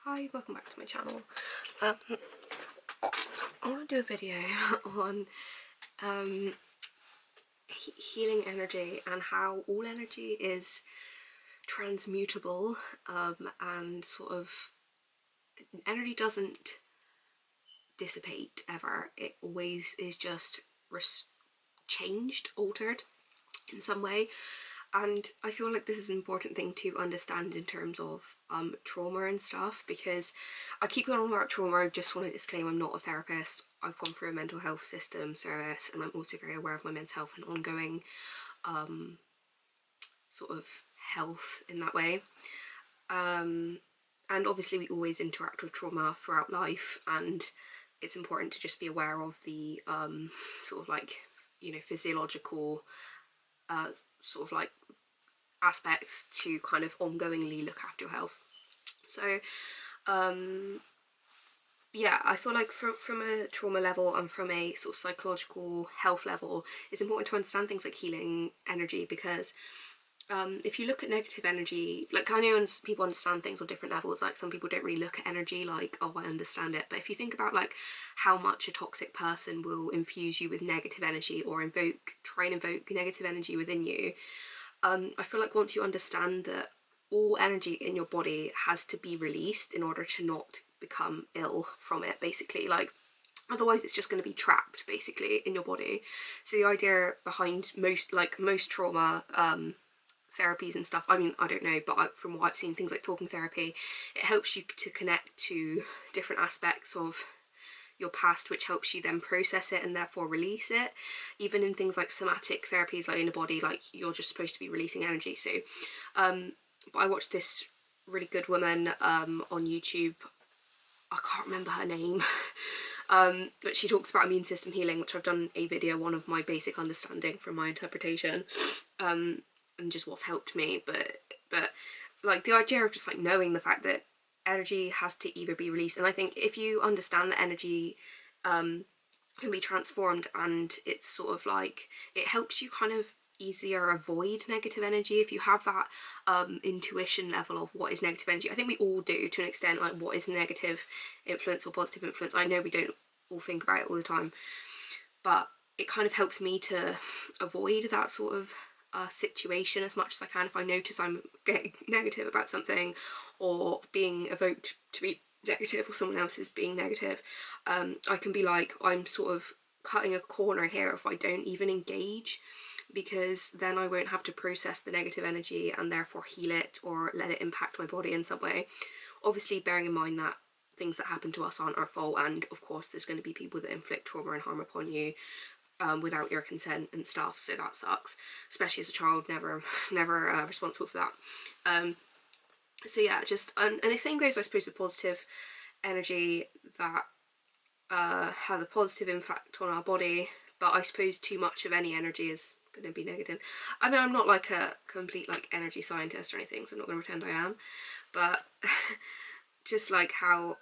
Hi, welcome back to my channel. I want to do a video on healing energy and how all energy is transmutable, and sort of energy doesn't dissipate ever. It always is just changed, altered in some way. And I feel like this is an important thing to understand in terms of trauma and stuff, because I keep going on about trauma. I just want to disclaim I'm not a therapist. I've gone through a mental health system service, and I'm also very aware of my mental health and ongoing sort of health in that way. And obviously we always interact with trauma throughout life, and it's important to just be aware of the sort of like, you know, physiological sort of like aspects to kind of ongoingly look after your health. So yeah, I feel like from a trauma level and from a sort of psychological health level, it's important to understand things like healing energy, because if you look at negative energy, like I know people understand things on different levels, like some people don't really look at energy like, oh, I understand it, but if you think about like how much a toxic person will infuse you with negative energy or try and invoke negative energy within you, I feel like once you understand that all energy in your body has to be released in order to not become ill from it, basically, like otherwise it's just going to be trapped basically in your body. So the idea behind most trauma therapies and stuff, I mean, I don't know, but from what I've seen, things like talking therapy, it helps you to connect to different aspects of your past, which helps you then process it and therefore release it. Even in things like somatic therapies, like in the body, like you're just supposed to be releasing energy. So but I watched this really good woman on YouTube, I can't remember her name, but she talks about immune system healing, which I've done a video on of my basic understanding from my interpretation, and just what's helped me. But like the idea of just like knowing the fact that energy has to either be released, and I think if you understand that energy can be transformed, and it's sort of like it helps you kind of easier avoid negative energy if you have that intuition level of what is negative energy. I think we all do to an extent, like what is negative influence or positive influence. I know we don't all think about it all the time, but it kind of helps me to avoid that sort of situation as much as I can. If I notice I'm getting negative about something or being evoked to be negative, or someone else is being negative, I can be like, I'm sort of cutting a corner here if I don't even engage, because then I won't have to process the negative energy and therefore heal it or let it impact my body in some way. Obviously bearing in mind that things that happen to us aren't our fault, and of course there's going to be people that inflict trauma and harm upon you without your consent and stuff, so that sucks, especially as a child. Never responsible for that. So yeah, just and the same goes I suppose with positive energy, that has a positive impact on our body, but I suppose too much of any energy is going to be negative. I mean, I'm not like a complete like energy scientist or anything, so I'm not going to pretend I am, but just like how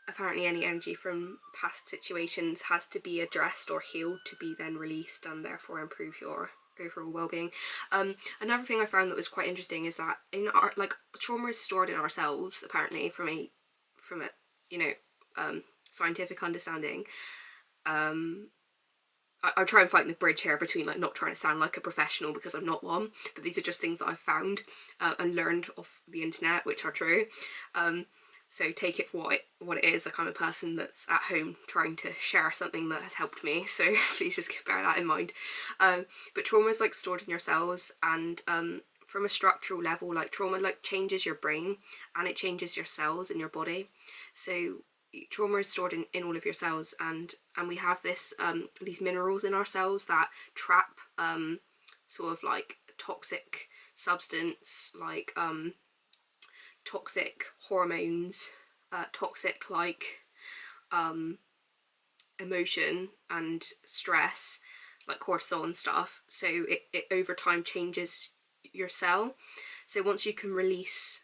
apparently any energy from past situations has to be addressed or healed to be then released and therefore improve your overall well-being. Another thing I found that was quite interesting is that in our like trauma is stored in ourselves apparently from a you know scientific understanding. I try and find the bridge here between like not trying to sound like a professional, because I'm not one, but these are just things that I've found and learned off the internet, which are true. So take it for what it is. Like, I'm a person that's at home trying to share something that has helped me, so please just bear that in mind. But trauma is like stored in your cells, and from a structural level, like trauma like changes your brain and it changes your cells in your body. So trauma is stored in all of your cells, and we have this these minerals in our cells that trap sort of like toxic substance, like toxic hormones, toxic like emotion and stress, like cortisol and stuff. So it over time changes your cell. So once you can release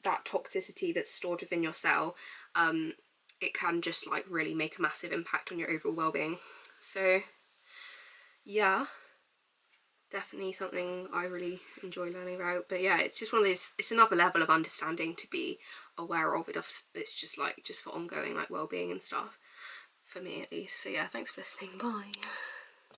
that toxicity that's stored within your cell, it can just like really make a massive impact on your overall well-being. So yeah, definitely something I really enjoy learning about. But yeah, it's just one of those, it's another level of understanding to be aware of. It's just like, just for ongoing like well-being and stuff, for me at least. So yeah, thanks for listening, bye.